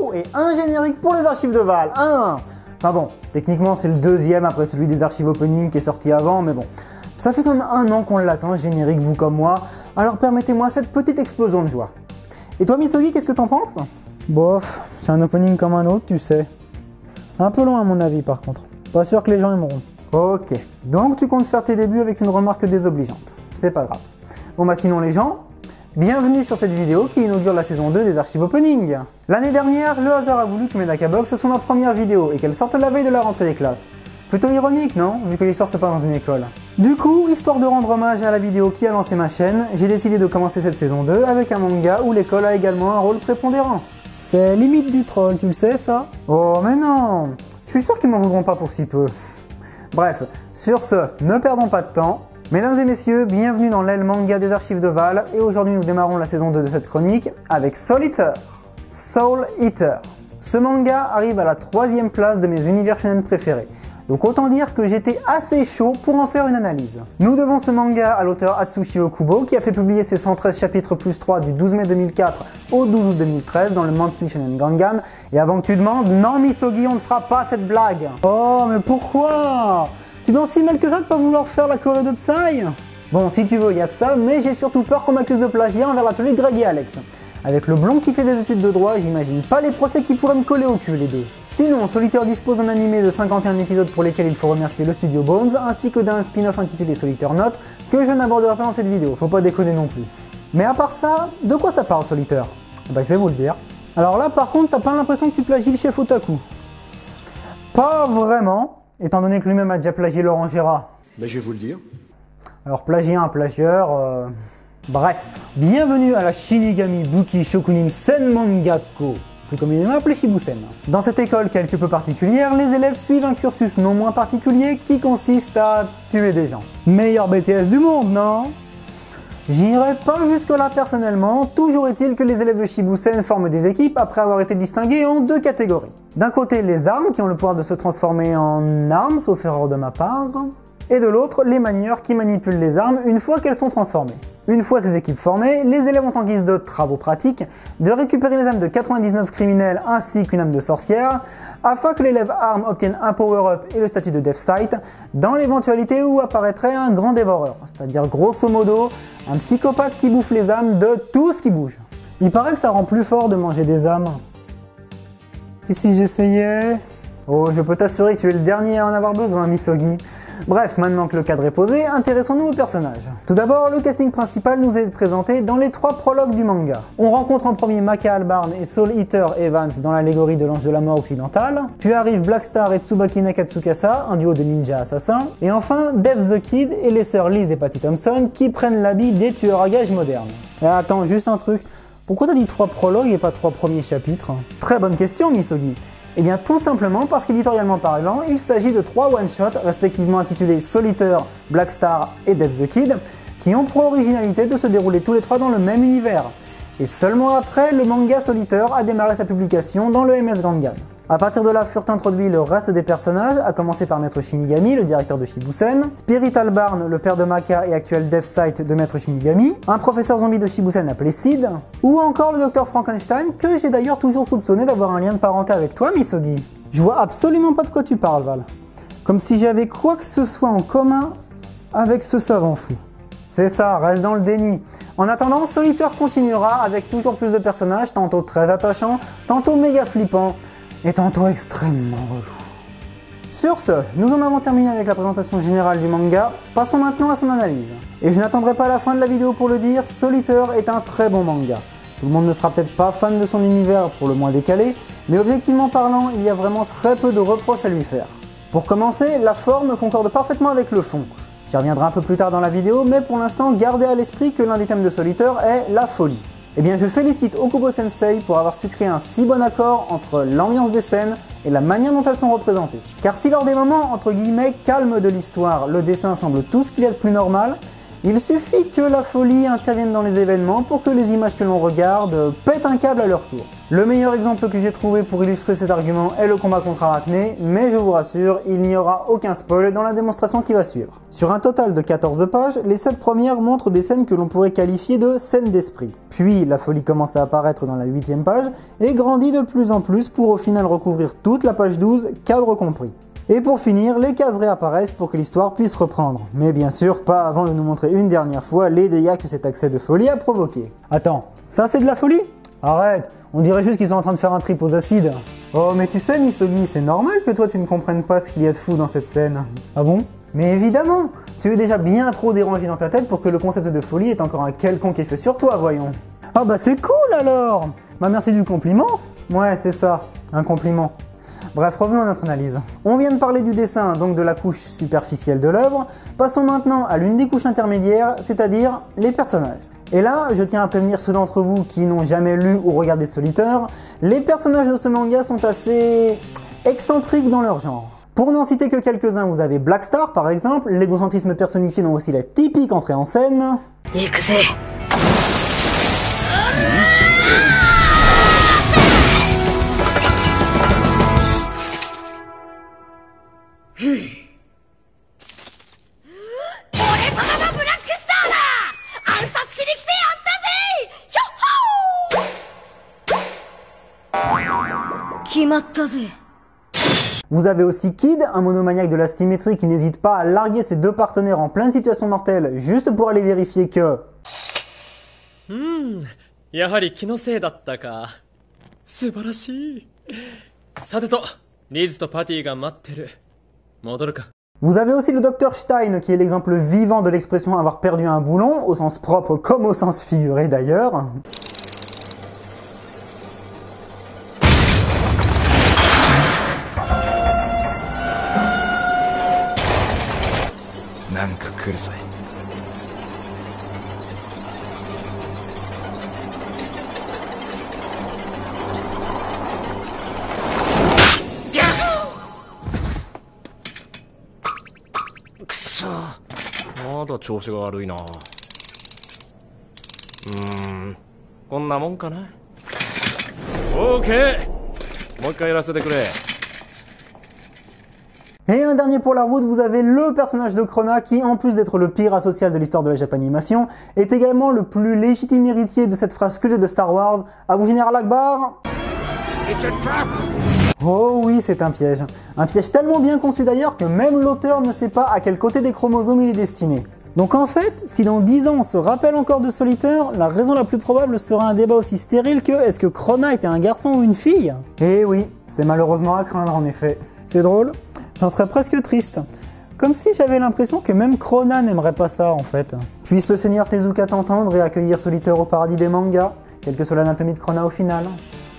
Oh, et un générique pour les archives de Val, Enfin bon, techniquement c'est le deuxième après celui des archives opening qui est sorti avant, mais bon. Ça fait comme un an qu'on l'attend, générique, vous comme moi, alors permettez-moi cette petite explosion de joie. Et toi Misogi, qu'est-ce que t'en penses? Bof, c'est un opening comme un autre, tu sais. Un peu long à mon avis par contre. Pas sûr que les gens aimeront. Ok, donc tu comptes faire tes débuts avec une remarque désobligeante. C'est pas grave. Bon bah sinon les gens, bienvenue sur cette vidéo qui inaugure la saison 2 des archives opening. L'année dernière, le hasard a voulu que Medaka Box soit ma première vidéo et qu'elle sorte la veille de la rentrée des classes. Plutôt ironique, non? Vu que l'histoire se passe dans une école. Du coup, histoire de rendre hommage à la vidéo qui a lancé ma chaîne, j'ai décidé de commencer cette saison 2 avec un manga où l'école a également un rôle prépondérant. C'est limite du troll, tu le sais ça? Oh mais non! Je suis sûr qu'ils m'en voudront pas pour si peu. Bref, sur ce, ne perdons pas de temps. Mesdames et messieurs, bienvenue dans l'aile manga des archives de Val, et aujourd'hui nous démarrons la saison 2 de cette chronique avec Soul Eater. Soul Eater. Ce manga arrive à la 3e place de mes univers shonen préférés. Donc autant dire que j'étais assez chaud pour en faire une analyse. Nous devons ce manga à l'auteur Atsushi Okubo qui a fait publier ses 113 chapitres plus 3 du 12 mai 2004 au 12 août 2013 dans le Monthly Shonen Gangan. Et avant que tu demandes, non Misogi, on ne fera pas cette blague. Oh mais pourquoi? Tu es si mal que ça de pas vouloir faire la choré de Psy? Bon si tu veux, il y a de ça, mais j'ai surtout peur qu'on m'accuse de plagiat envers l'atelier de Greg et Alex. Avec le blond qui fait des études de droit, j'imagine pas les procès qui pourraient me coller au cul les deux. Sinon, Solitaire dispose d'un animé de 51 épisodes pour lesquels il faut remercier le studio Bones, ainsi que d'un spin-off intitulé Solitaire Note, que je n'aborderai pas dans cette vidéo, faut pas déconner non plus. Mais à part ça, de quoi ça parle Solitaire? Bah je vais vous le dire. Alors là par contre, t'as pas l'impression que tu plagies le chef otaku? Pas vraiment, étant donné que lui-même a déjà plagié Laurent Gérard. Bah je vais vous le dire. Alors plagier un plagieur... Bref, bienvenue à la Shinigami Buki Shokunin Sen Mangako, plus communément appelé Shibusen. Dans cette école quelque peu particulière, les élèves suivent un cursus non moins particulier qui consiste à tuer des gens. Meilleur BTS du monde, non? J'irai pas jusque là personnellement, toujours est-il que les élèves de Shibusen forment des équipes après avoir été distingués en deux catégories. D'un côté les armes qui ont le pouvoir de se transformer en armes, sauf erreur de ma part, et de l'autre les manieurs qui manipulent les armes une fois qu'elles sont transformées. Une fois ces équipes formées, les élèves ont en guise de travaux pratiques de récupérer les âmes de 99 criminels ainsi qu'une âme de sorcière, afin que l'élève arme obtienne un power-up et le statut de Death Sight, dans l'éventualité où apparaîtrait un grand dévoreur, c'est-à-dire grosso modo un psychopathe qui bouffe les âmes de tout ce qui bouge. Il paraît que ça rend plus fort de manger des âmes. Et si j'essayais? Oh, je peux t'assurer que tu es le dernier à en avoir besoin, Misogi. Bref, maintenant que le cadre est posé, intéressons-nous aux personnages. Tout d'abord, le casting principal nous est présenté dans les 3 prologues du manga. On rencontre en premier Maka Albarn et Soul Eater Evans dans l'allégorie de l'ange de la mort occidentale, puis arrivent Blackstar et Tsubaki Nakatsukasa, un duo de ninjas assassins, et enfin Dev the Kid et les sœurs Liz et Patty Thompson qui prennent l'habit des tueurs à gages modernes. Et attends, juste un truc, pourquoi t'as dit 3 prologues et pas 3 premiers chapitres? Très bonne question, Misogi. Eh bien tout simplement parce qu'éditorialement parlant, il s'agit de 3 one-shots respectivement intitulés Soul Eater, Blackstar et Dev the Kid, qui ont pour originalité de se dérouler tous les 3 dans le même univers. Et seulement après, le manga Soul Eater a démarré sa publication dans le MS Gangan. A partir de là furent introduits le reste des personnages, à commencer par Maître Shinigami, le directeur de Shibusen, Spirit Albarn, le père de Maka et actuel Death Sight de Maître Shinigami, un professeur zombie de Shibusen appelé Sid, ou encore le docteur Frankenstein, que j'ai d'ailleurs toujours soupçonné d'avoir un lien de parenté avec toi, Misogi. Je vois absolument pas de quoi tu parles, Val. Comme si j'avais quoi que ce soit en commun avec ce savant fou. C'est ça, reste dans le déni. En attendant, Soul Eater continuera avec toujours plus de personnages, tantôt très attachants, tantôt méga flippants, et tantôt extrêmement relou. Sur ce, nous en avons terminé avec la présentation générale du manga, passons maintenant à son analyse. Et je n'attendrai pas la fin de la vidéo pour le dire, Soul Eater est un très bon manga. Tout le monde ne sera peut-être pas fan de son univers pour le moins décalé, mais objectivement parlant, il y a vraiment très peu de reproches à lui faire. Pour commencer, la forme concorde parfaitement avec le fond. J'y reviendrai un peu plus tard dans la vidéo, mais pour l'instant, gardez à l'esprit que l'un des thèmes de Soul Eater est la folie. Eh bien je félicite Okubo Sensei pour avoir su créer un si bon accord entre l'ambiance des scènes et la manière dont elles sont représentées. Car si lors des moments entre guillemets calmes de l'histoire, le dessin semble tout ce qu'il y a de plus normal, il suffit que la folie intervienne dans les événements pour que les images que l'on regarde pètent un câble à leur tour. Le meilleur exemple que j'ai trouvé pour illustrer cet argument est le combat contre Arachné, mais je vous rassure, il n'y aura aucun spoil dans la démonstration qui va suivre. Sur un total de 14 pages, les 7 premières montrent des scènes que l'on pourrait qualifier de scènes d'esprit. Puis la folie commence à apparaître dans la 8e page et grandit de plus en plus pour au final recouvrir toute la page 12, cadre compris. Et pour finir, les cases réapparaissent pour que l'histoire puisse reprendre. Mais bien sûr, pas avant de nous montrer une dernière fois les dégâts que cet accès de folie a provoqué. Attends, ça c'est de la folie ? Arrête, on dirait juste qu'ils sont en train de faire un trip aux acides. Oh mais tu sais Misogi, c'est normal que toi tu ne comprennes pas ce qu'il y a de fou dans cette scène. Ah bon ? Mais évidemment, tu es déjà bien trop dérangé dans ta tête pour que le concept de folie ait encore un quelconque effet sur toi, voyons. Ah bah c'est cool alors. Bah merci du compliment. Ouais c'est ça, un compliment. Bref, revenons à notre analyse. On vient de parler du dessin, donc de la couche superficielle de l'œuvre. Passons maintenant à l'une des couches intermédiaires, c'est-à-dire les personnages. Et là, je tiens à prévenir ceux d'entre vous qui n'ont jamais lu ou regardé Solitaire, les personnages de ce manga sont assez excentriques dans leur genre. Pour n'en citer que quelques-uns, vous avez Black Star par exemple, l'égocentrisme personnifié dont voici la typique entrée en scène. Vous avez aussi Kid, un monomaniaque de la symétrie qui n'hésite pas à larguer ses deux partenaires en pleine situation mortelle juste pour aller vérifier que... やはり気のせいだったか。素晴らしい。さてと、リズとパティが待ってる。戻るか。 Vous avez aussi le Dr Stein qui est l'exemple vivant de l'expression avoir perdu un boulon, au sens propre comme au sens figuré d'ailleurs. Et un dernier pour la route, vous avez le personnage de Krona qui, en plus d'être le pire asocial de l'histoire de la Japanimation, est également le plus légitime héritier de cette phrase culée de Star Wars. À vous Général Akbar. Oh oui, c'est un piège. Un piège tellement bien conçu d'ailleurs que même l'auteur ne sait pas à quel côté des chromosomes il est destiné. Donc en fait, si dans 10 ans on se rappelle encore de Solitaire, la raison la plus probable sera un débat aussi stérile que est-ce que Krona était un garçon ou une fille ? Eh oui, c'est malheureusement à craindre en effet. C'est drôle, j'en serais presque triste. Comme si j'avais l'impression que même Krona n'aimerait pas ça en fait. Puisse le seigneur Tezuka t'entendre et accueillir Solitaire au paradis des mangas, quelle que soit l'anatomie de Krona au final.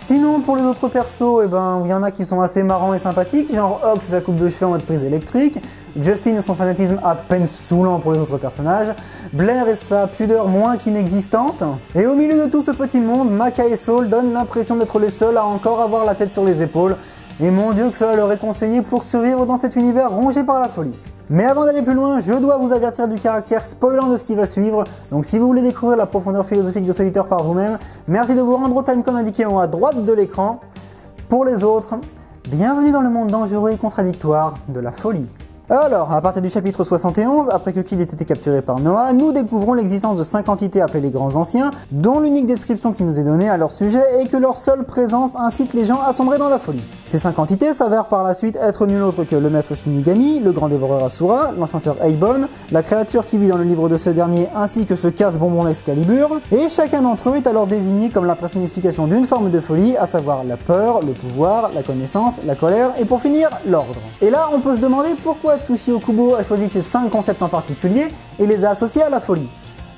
Sinon, pour les autres persos, il y en a qui sont assez marrants et sympathiques, genre Ox et sa coupe de cheveux en mode prise électrique, Justin et son fanatisme à peine saoulant pour les autres personnages, Blair et sa pudeur moins qu'inexistante, et au milieu de tout ce petit monde, Maka et Saul donnent l'impression d'être les seuls à encore avoir la tête sur les épaules, et mon dieu que cela leur est conseillé pour survivre dans cet univers rongé par la folie. Mais avant d'aller plus loin, je dois vous avertir du caractère spoilant de ce qui va suivre, donc si vous voulez découvrir la profondeur philosophique de Solitaire par vous-même, merci de vous rendre au timecode indiqué en haut à droite de l'écran. Pour les autres, bienvenue dans le monde dangereux et contradictoire de la folie. Alors, à partir du chapitre 71, après que Kid ait été capturé par Noah, nous découvrons l'existence de 5 entités appelées les Grands Anciens, dont l'unique description qui nous est donnée à leur sujet est que leur seule présence incite les gens à sombrer dans la folie. Ces 5 entités s'avèrent par la suite être nul autre que le maître Shinigami, le grand dévoreur Asura, l'enchanteur Eibon, la créature qui vit dans le livre de ce dernier ainsi que ce casse-bonbon Excalibur, et chacun d'entre eux est alors désigné comme la personnification d'une forme de folie, à savoir la peur, le pouvoir, la connaissance, la colère et pour finir, l'ordre. Et là, on peut se demander pourquoi Tsushi Okubo a choisi ces 5 concepts en particulier et les a associés à la folie.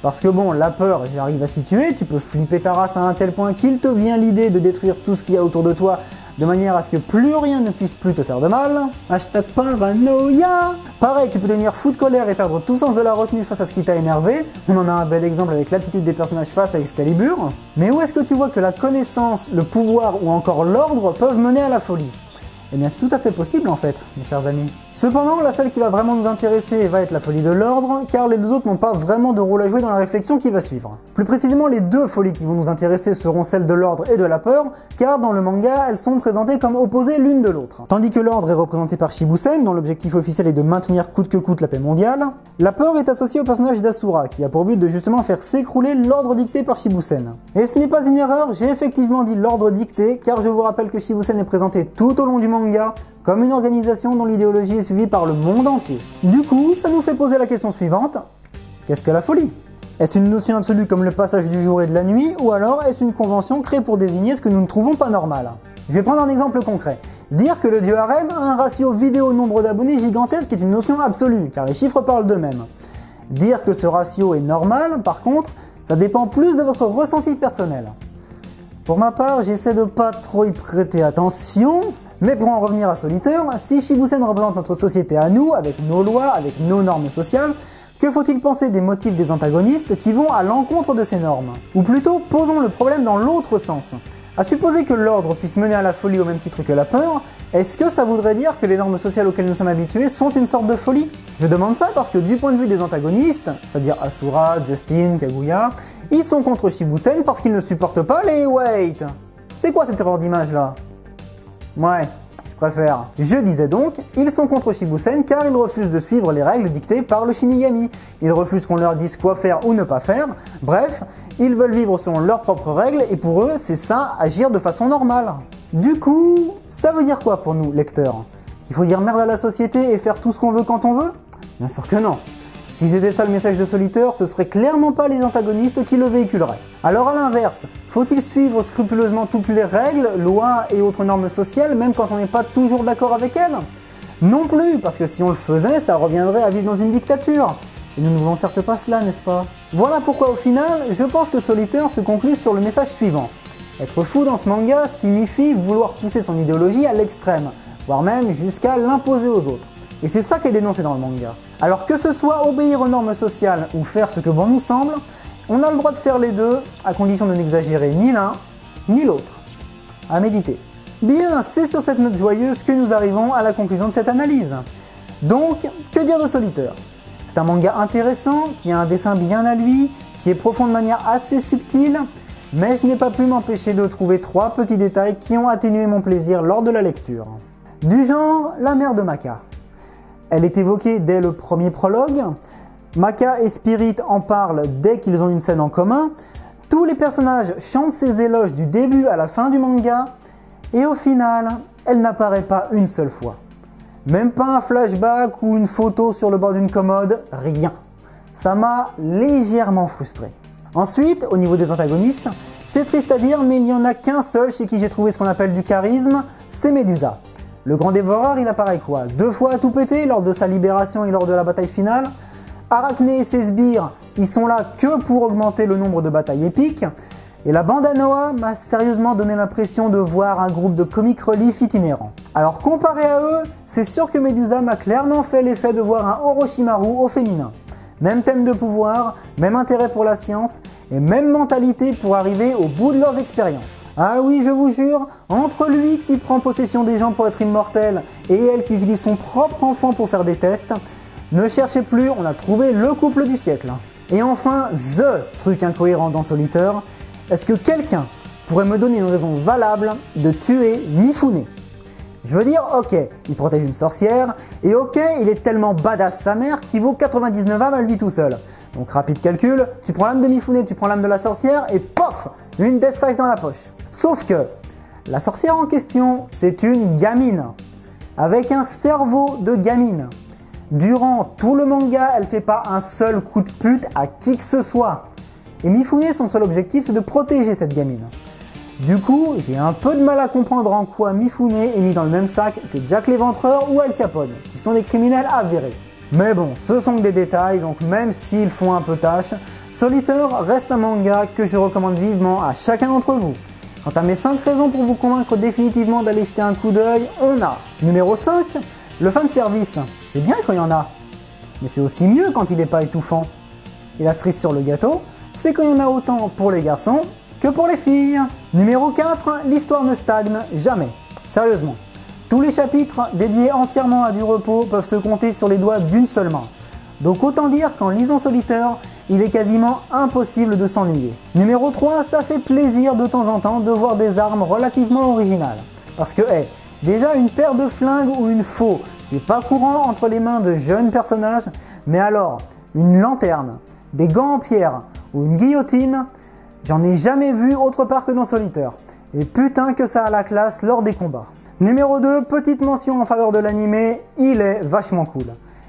Parce que bon, la peur, j'arrive à situer, tu peux flipper ta race à un tel point qu'il te vient l'idée de détruire tout ce qu'il y a autour de toi de manière à ce que plus rien ne puisse plus te faire de mal. Hashtag paranoïa. Pareil, tu peux devenir fou de colère et perdre tout sens de la retenue face à ce qui t'a énervé. On en a un bel exemple avec l'attitude des personnages face à Excalibur. Mais où est-ce que tu vois que la connaissance, le pouvoir ou encore l'ordre peuvent mener à la folie ? Eh bien c'est tout à fait possible en fait, mes chers amis. Cependant, la seule qui va vraiment nous intéresser va être la folie de l'ordre, car les deux autres n'ont pas vraiment de rôle à jouer dans la réflexion qui va suivre. Plus précisément, les deux folies qui vont nous intéresser seront celles de l'ordre et de la peur, car dans le manga, elles sont présentées comme opposées l'une de l'autre. Tandis que l'ordre est représenté par Shibusen, dont l'objectif officiel est de maintenir coûte que coûte la paix mondiale, la peur est associée au personnage d'Asura, qui a pour but de justement faire s'écrouler l'ordre dicté par Shibusen. Et ce n'est pas une erreur, j'ai effectivement dit l'ordre dicté, car je vous rappelle que Shibusen est présenté tout au long du manga comme une organisation dont l'idéologie est suivie par le monde entier. Du coup, ça nous fait poser la question suivante. Qu'est-ce que la folie? Est-ce une notion absolue comme le passage du jour et de la nuit, ou alors est-ce une convention créée pour désigner ce que nous ne trouvons pas normal? Je vais prendre un exemple concret. Dire que le dieu harem a un ratio vidéo nombre d'abonnés gigantesque est une notion absolue, car les chiffres parlent d'eux-mêmes. Dire que ce ratio est normal, par contre, ça dépend plus de votre ressenti personnel. Pour ma part, j'essaie de pas trop y prêter attention, mais pour en revenir à Solitaire, si Shibusen représente notre société à nous, avec nos lois, avec nos normes sociales, que faut-il penser des motifs des antagonistes qui vont à l'encontre de ces normes? Ou plutôt, posons le problème dans l'autre sens. À supposer que l'ordre puisse mener à la folie au même titre que la peur, est-ce que ça voudrait dire que les normes sociales auxquelles nous sommes habitués sont une sorte de folie? Je demande ça parce que du point de vue des antagonistes, c'est-à-dire Asura, Justin, Kaguya, ils sont contre Shibusen parce qu'ils ne supportent pas les wait. C'est quoi cette erreur d'image là? Ouais, je préfère. Je disais donc, ils sont contre Shibusen car ils refusent de suivre les règles dictées par le Shinigami. Ils refusent qu'on leur dise quoi faire ou ne pas faire. Bref, ils veulent vivre selon leurs propres règles et pour eux, c'est ça, agir de façon normale. Du coup, ça veut dire quoi pour nous, lecteurs? Qu'il faut dire merde à la société et faire tout ce qu'on veut quand on veut? Bien sûr que non. Si c'était ça le message de Solitaire, ce serait clairement pas les antagonistes qui le véhiculeraient. Alors à l'inverse, faut-il suivre scrupuleusement toutes les règles, lois et autres normes sociales, même quand on n'est pas toujours d'accord avec elles? Non plus, parce que si on le faisait, ça reviendrait à vivre dans une dictature. Et nous ne voulons certes pas cela, n'est-ce pas? Voilà pourquoi au final, je pense que Solitaire se conclut sur le message suivant. Être fou dans ce manga signifie vouloir pousser son idéologie à l'extrême, voire même jusqu'à l'imposer aux autres. Et c'est ça qui est dénoncé dans le manga. Alors que ce soit obéir aux normes sociales ou faire ce que bon nous semble, on a le droit de faire les deux, à condition de n'exagérer ni l'un, ni l'autre. À méditer. Bien, c'est sur cette note joyeuse que nous arrivons à la conclusion de cette analyse. Donc, que dire de Solitaire? C'est un manga intéressant, qui a un dessin bien à lui, qui est profond de manière assez subtile, mais je n'ai pas pu m'empêcher de trouver 3 petits détails qui ont atténué mon plaisir lors de la lecture. Du genre, la mère de Maka. Elle est évoquée dès le premier prologue, Maka et Spirit en parlent dès qu'ils ont une scène en commun, tous les personnages chantent ses éloges du début à la fin du manga, et au final, elle n'apparaît pas une seule fois. Même pas un flashback ou une photo sur le bord d'une commode, rien. Ça m'a légèrement frustré. Ensuite, au niveau des antagonistes, c'est triste à dire, mais il n'y en a qu'un seul chez qui j'ai trouvé ce qu'on appelle du charisme, c'est Medusa. Le grand dévoreur, il apparaît quoi? 2 fois à tout péter lors de sa libération et lors de la bataille finale. Arachné et ses sbires, ils sont là que pour augmenter le nombre de batailles épiques. Et la bande à Noah m'a sérieusement donné l'impression de voir un groupe de comic relief itinérant. Alors comparé à eux, c'est sûr que Medusa m'a clairement fait l'effet de voir un Orochimaru au féminin. Même thème de pouvoir, même intérêt pour la science, et même mentalité pour arriver au bout de leurs expériences. Ah oui, je vous jure, entre lui qui prend possession des gens pour être immortel et elle qui utilise son propre enfant pour faire des tests, ne cherchez plus, on a trouvé le couple du siècle. Et enfin, THE truc incohérent dans Solitaire, est-ce que quelqu'un pourrait me donner une raison valable de tuer Mifune? Je veux dire, ok, il protège une sorcière, et ok, il est tellement badass sa mère qu'il vaut 99 âmes à lui tout seul. Donc rapide calcul, tu prends l'âme de Mifune, tu prends l'âme de la sorcière, et pof, une Death Size dans la poche. Sauf que, la sorcière en question, c'est une gamine, avec un cerveau de gamine. Durant tout le manga, elle fait pas un seul coup de pute à qui que ce soit. Et Mifune, son seul objectif, c'est de protéger cette gamine. Du coup, j'ai un peu de mal à comprendre en quoi Mifune est mis dans le même sac que Jack l'Éventreur ou Al Capone, qui sont des criminels avérés. Mais bon, ce sont que des détails, donc même s'ils font un peu tâche, Solitaire reste un manga que je recommande vivement à chacun d'entre vous. Quant à mes 5 raisons pour vous convaincre définitivement d'aller jeter un coup d'œil, on a numéro 5, le fanservice. C'est bien quand il y en a, mais c'est aussi mieux quand il n'est pas étouffant. Et la cerise sur le gâteau, c'est quand il y en a autant pour les garçons que pour les filles. Numéro 4, l'histoire ne stagne jamais. Sérieusement, Tous les chapitres dédiés entièrement à du repos peuvent se compter sur les doigts d'une seule main. Donc autant dire qu'en lisant Solitaire, il est quasiment impossible de s'ennuyer. Numéro 3, ça fait plaisir de temps en temps de voir des armes relativement originales. Parce que, déjà une paire de flingues ou une faux, c'est pas courant entre les mains de jeunes personnages, mais alors, une lanterne, des gants en pierre ou une guillotine, j'en ai jamais vu autre part que dans Solitaire. Et putain que ça a la classe lors des combats. Numéro 2, petite mention en faveur de l'animé, il est vachement cool.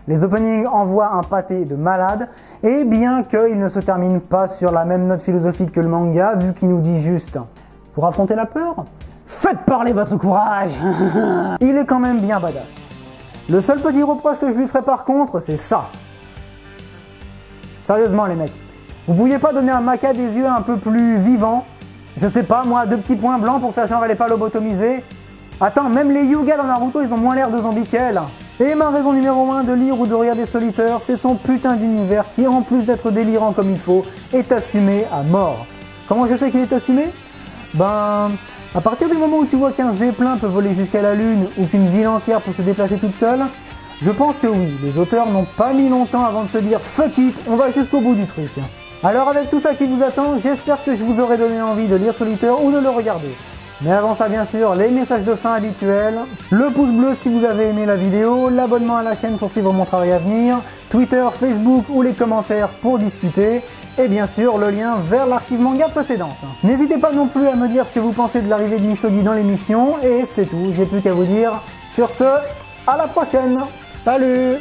Les openings envoient un pâté de malade, et bien qu'il ne se termine pas sur la même note philosophique que le manga, vu qu'il nous dit juste « Pour affronter la peur, faites parler votre courage !» Il est quand même bien badass. Le seul petit reproche que je lui ferai par contre, c'est ça. Sérieusement les mecs, vous pouviez pas donner un maca des yeux un peu plus vivants? Je sais pas moi, 2 petits points blancs pour faire genre elle est pas lobotomisée? Attends, même les Hyuga dans Naruto ils ont moins l'air de zombies qu'elle. Et ma raison numéro 1 de lire ou de regarder Solitaire, c'est son putain d'univers qui, en plus d'être délirant comme il faut, est assumé à mort. Comment je sais qu'il est assumé? Ben, à partir du moment où tu vois qu'un zeppelin peut voler jusqu'à la lune ou qu'une ville entière peut se déplacer toute seule, je pense que oui, les auteurs n'ont pas mis longtemps avant de se dire « fuck it, on va jusqu'au bout du truc ». Alors avec tout ça qui vous attend, j'espère que je vous aurai donné envie de lire Solitaire ou de le regarder. Mais avant ça, bien sûr, les messages de fin habituels, le pouce bleu si vous avez aimé la vidéo, l'abonnement à la chaîne pour suivre mon travail à venir, Twitter, Facebook ou les commentaires pour discuter, et bien sûr le lien vers l'archive manga précédente. N'hésitez pas non plus à me dire ce que vous pensez de l'arrivée de Misogi dans l'émission, et c'est tout, j'ai plus qu'à vous dire. Sur ce, à la prochaine. Salut!